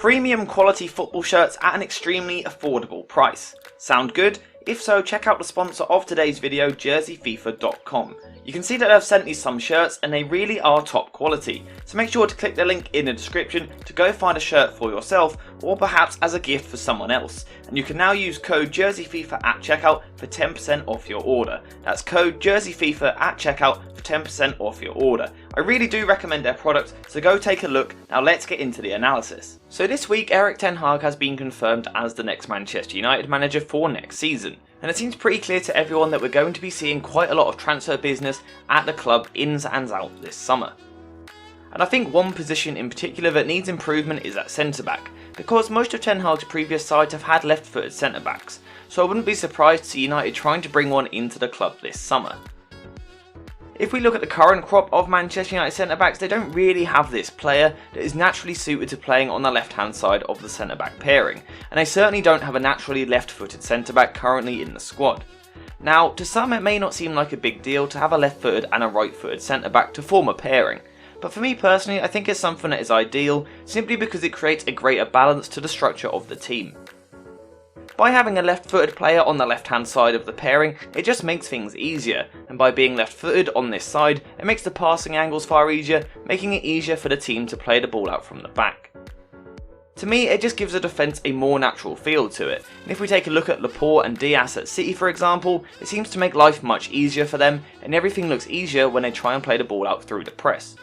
Premium quality football shirts at an extremely affordable price. Sound good? If so, check out the sponsor of today's video, jerseyfifa.com. You can see that I've sent you some shirts and they really are top quality, so make sure to click the link in the description to go find a shirt for yourself or perhaps as a gift for someone else. And you can now use code jerseyfifa at checkout for 10% off your order. That's code jerseyfifa at checkout for 10% off your order. I really do recommend their product, so go take a look. Now let's get into the analysis. So this week Erik ten Hag has been confirmed as the next Manchester United manager for next season. And it seems pretty clear to everyone that we're going to be seeing quite a lot of transfer business at the club ins and out this summer. And I think one position in particular that needs improvement is at centre back, because most of Ten Hag's previous sides have had left footed centre backs, so I wouldn't be surprised to see United trying to bring one into the club this summer. If we look at the current crop of Manchester United centre-backs, they don't really have this player that is naturally suited to playing on the left-hand side of the centre-back pairing, and they certainly don't have a naturally left-footed centre-back currently in the squad. Now, to some it may not seem like a big deal to have a left-footed and a right-footed centre-back to form a pairing, but for me personally I think it's something that is ideal simply because it creates a greater balance to the structure of the team. By having a left-footed player on the left-hand side of the pairing, it just makes things easier, and by being left-footed on this side, it makes the passing angles far easier, making it easier for the team to play the ball out from the back. To me, it just gives the defence a more natural feel to it, and if we take a look at Laporte and Diaz at City for example, it seems to make life much easier for them, and everything looks easier when they try and play the ball out through the press.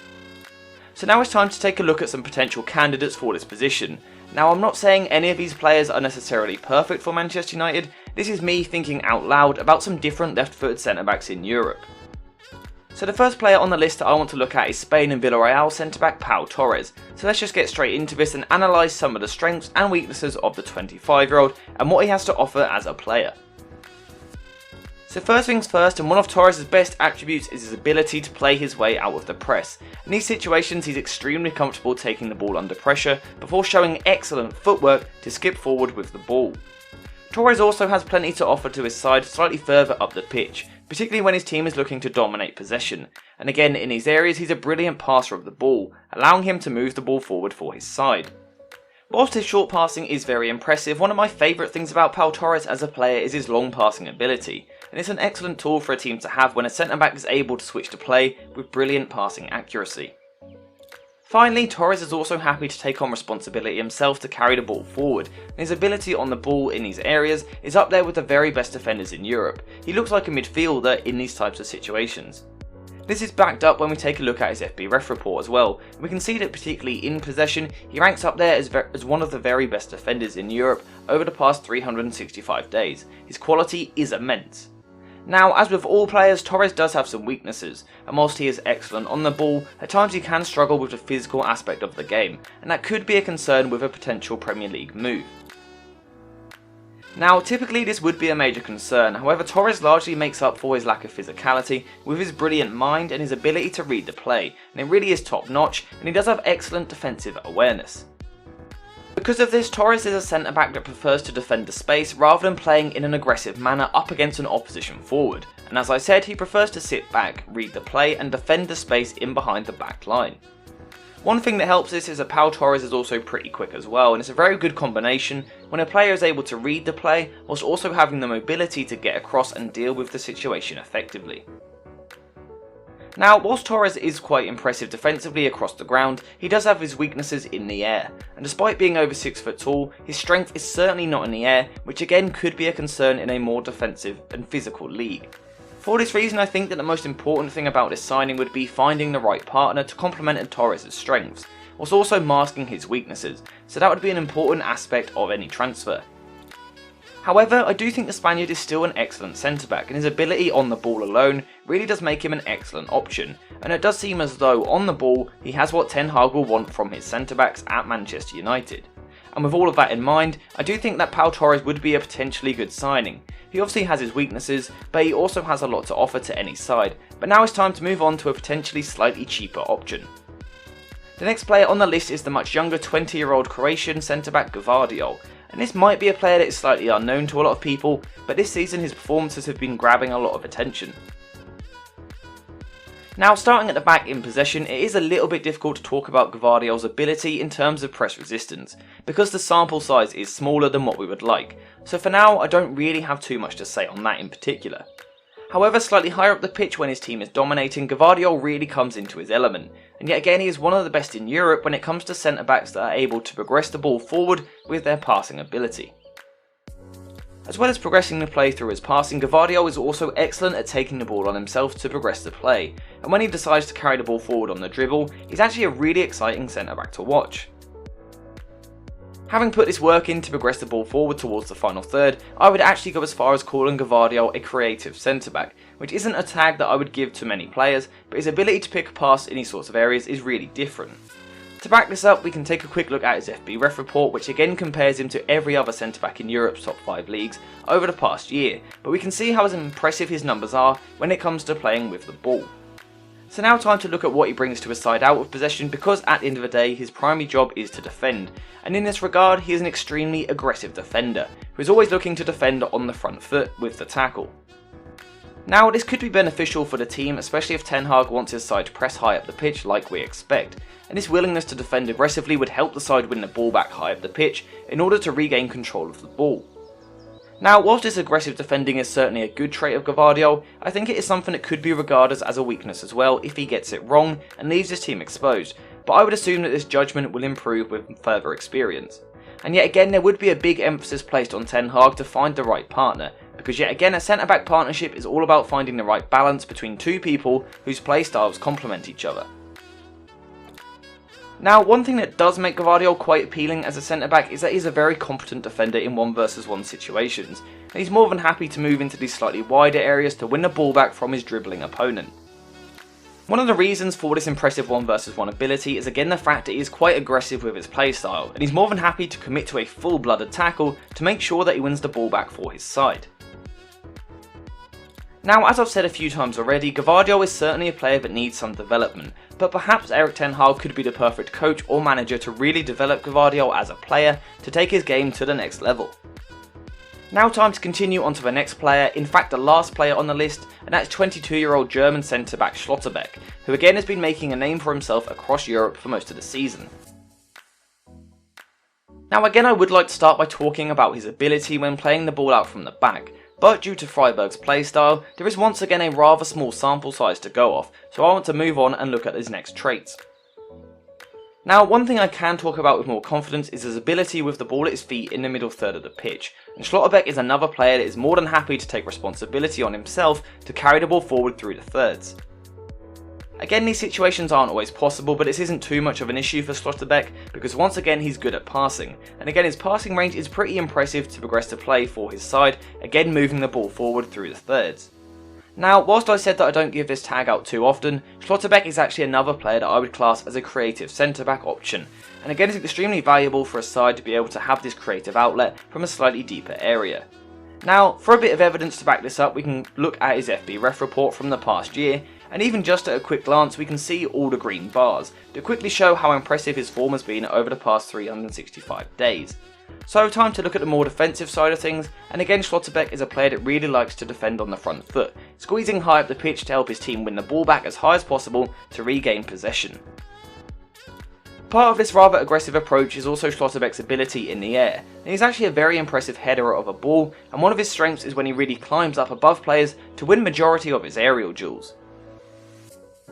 So now it's time to take a look at some potential candidates for this position. Now, I'm not saying any of these players are necessarily perfect for Manchester United, this is me thinking out loud about some different left-footed centre-backs in Europe. So the first player on the list that I want to look at is Spain and Villarreal centre-back Pau Torres. So let's just get straight into this and analyse some of the strengths and weaknesses of the 25-year-old and what he has to offer as a player. So first things first, and one of Torres' best attributes is his ability to play his way out of the press. In these situations he's extremely comfortable taking the ball under pressure before showing excellent footwork to skip forward with the ball. Torres also has plenty to offer to his side slightly further up the pitch, particularly when his team is looking to dominate possession, and again in these areas he's a brilliant passer of the ball, allowing him to move the ball forward for his side. Whilst his short passing is very impressive, one of my favourite things about Pau Torres as a player is his long passing ability, and it's an excellent tool for a team to have when a centre-back is able to switch to play with brilliant passing accuracy. Finally, Torres is also happy to take on responsibility himself to carry the ball forward, and his ability on the ball in these areas is up there with the very best defenders in Europe. He looks like a midfielder in these types of situations. This is backed up when we take a look at his FBref report as well, and we can see that particularly in possession, he ranks up there as one of the very best defenders in Europe over the past 365 days. His quality is immense. Now, as with all players, Torres does have some weaknesses, and whilst he is excellent on the ball, at times he can struggle with the physical aspect of the game, and that could be a concern with a potential Premier League move. Now, typically this would be a major concern, however Torres largely makes up for his lack of physicality with his brilliant mind and his ability to read the play, and it really is top notch, and he does have excellent defensive awareness. Because of this, Torres is a centre-back that prefers to defend the space rather than playing in an aggressive manner up against an opposition forward, and as I said, he prefers to sit back, read the play and defend the space in behind the back line. One thing that helps this is that Pau Torres is also pretty quick as well, and it's a very good combination when a player is able to read the play whilst also having the mobility to get across and deal with the situation effectively. Now, whilst Torres is quite impressive defensively across the ground, he does have his weaknesses in the air, and despite being over 6 foot tall, his strength is certainly not in the air, which again could be a concern in a more defensive and physical league. For this reason, I think that the most important thing about this signing would be finding the right partner to complement Torres' strengths, whilst also masking his weaknesses, so that would be an important aspect of any transfer. However, I do think the Spaniard is still an excellent centre-back, and his ability on the ball alone really does make him an excellent option, and it does seem as though on the ball he has what Ten Hag will want from his centre-backs at Manchester United. And with all of that in mind, I do think that Pau Torres would be a potentially good signing. He obviously has his weaknesses, but he also has a lot to offer to any side, but now it's time to move on to a potentially slightly cheaper option. The next player on the list is the much younger 20-year-old Croatian centre-back Gvardiol, and this might be a player that is slightly unknown to a lot of people, but this season his performances have been grabbing a lot of attention. Now, starting at the back in possession, it is a little bit difficult to talk about Gvardiol's ability in terms of press resistance, because the sample size is smaller than what we would like, so for now I don't really have too much to say on that in particular. However, slightly higher up the pitch when his team is dominating, Gvardiol really comes into his element, and yet again he is one of the best in Europe when it comes to centre backs that are able to progress the ball forward with their passing ability. As well as progressing the play through his passing, Gvardiol is also excellent at taking the ball on himself to progress the play, and when he decides to carry the ball forward on the dribble, he's actually a really exciting centre back to watch. Having put this work in to progress the ball forward towards the final third, I would actually go as far as calling Gvardiol a creative centre back, which isn't a tag that I would give to many players, but his ability to pick past any sorts of areas is really different. To back this up, we can take a quick look at his FB ref report, which again compares him to every other centre back in Europe's top 5 leagues over the past year, but we can see how impressive his numbers are when it comes to playing with the ball. So now time to look at what he brings to his side out of possession, because at the end of the day his primary job is to defend, and in this regard he is an extremely aggressive defender, who is always looking to defend on the front foot with the tackle. Now, this could be beneficial for the team, especially if Ten Hag wants his side to press high up the pitch like we expect, and this willingness to defend aggressively would help the side win the ball back high up the pitch in order to regain control of the ball. Now, whilst this aggressive defending is certainly a good trait of Gvardiol, I think it is something that could be regarded as a weakness as well if he gets it wrong and leaves his team exposed, but I would assume that this judgment will improve with further experience. And yet again, there would be a big emphasis placed on Ten Hag to find the right partner, because yet again a centre-back partnership is all about finding the right balance between two people whose play styles complement each other. Now, one thing that does make Gvardiol quite appealing as a centre-back is that he's a very competent defender in 1v1 situations, and he's more than happy to move into these slightly wider areas to win the ball back from his dribbling opponent. One of the reasons for this impressive 1v1 ability is again the fact that he is quite aggressive with his playstyle, and he's more than happy to commit to a full-blooded tackle to make sure that he wins the ball back for his side. Now, as I've said a few times already, Gvardiol is certainly a player that needs some development, but perhaps Erik Ten Hag could be the perfect coach or manager to really develop Gvardiol as a player to take his game to the next level. Now time to continue on to the next player, in fact the last player on the list, and that's 22-year-old German centre-back Schlotterbeck, who again has been making a name for himself across Europe for most of the season. Now again, I would like to start by talking about his ability when playing the ball out from the back, but due to Freiburg's playstyle, there is once again a rather small sample size to go off, so I want to move on and look at his next traits. Now, one thing I can talk about with more confidence is his ability with the ball at his feet in the middle third of the pitch, and Schlotterbeck is another player that is more than happy to take responsibility on himself to carry the ball forward through the thirds. Again, these situations aren't always possible, but this isn't too much of an issue for Schlotterbeck because once again he's good at passing, and again his passing range is pretty impressive to progress the play for his side, again moving the ball forward through the thirds. Now, whilst I said that I don't give this tag out too often, Schlotterbeck is actually another player that I would class as a creative centre-back option, and again it's extremely valuable for a side to be able to have this creative outlet from a slightly deeper area. Now, for a bit of evidence to back this up, we can look at his FB ref report from the past year, and even just at a quick glance we can see all the green bars to quickly show how impressive his form has been over the past 365 days. So time to look at the more defensive side of things, and again Schlotterbeck is a player that really likes to defend on the front foot, squeezing high up the pitch to help his team win the ball back as high as possible to regain possession. Part of this rather aggressive approach is also Schlotterbeck's ability in the air, and he's actually a very impressive header of a ball, and one of his strengths is when he really climbs up above players to win majority of his aerial duels.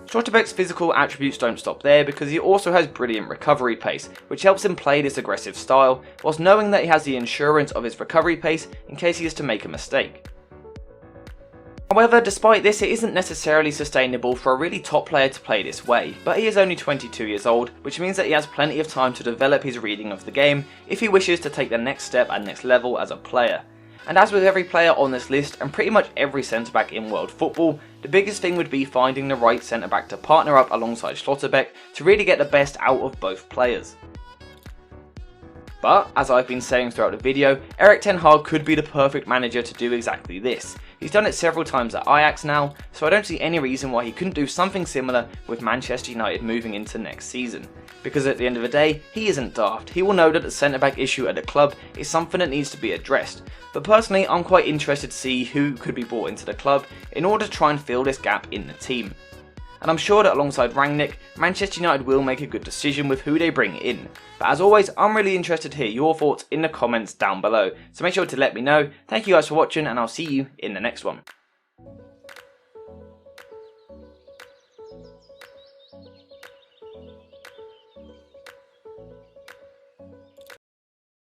Schlotterbeck's physical attributes don't stop there because he also has brilliant recovery pace, which helps him play this aggressive style, whilst knowing that he has the insurance of his recovery pace in case he is to make a mistake. However, despite this, it isn't necessarily sustainable for a really top player to play this way, but he is only 22 years old, which means that he has plenty of time to develop his reading of the game if he wishes to take the next step and next level as a player. And as with every player on this list, and pretty much every centre-back in world football, the biggest thing would be finding the right centre-back to partner up alongside Schlotterbeck to really get the best out of both players. But, as I've been saying throughout the video, Erik Ten Hag could be the perfect manager to do exactly this. He's done it several times at Ajax now, so I don't see any reason why he couldn't do something similar with Manchester United moving into next season. Because at the end of the day, he isn't daft. He will know that the centre-back issue at the club is something that needs to be addressed. But personally, I'm quite interested to see who could be brought into the club in order to try and fill this gap in the team. and I'm sure that alongside Rangnick, Manchester United will make a good decision with who they bring in. But as always, I'm really interested to hear your thoughts in the comments down below, so make sure to let me know. Thank you guys for watching, and I'll see you in the next one.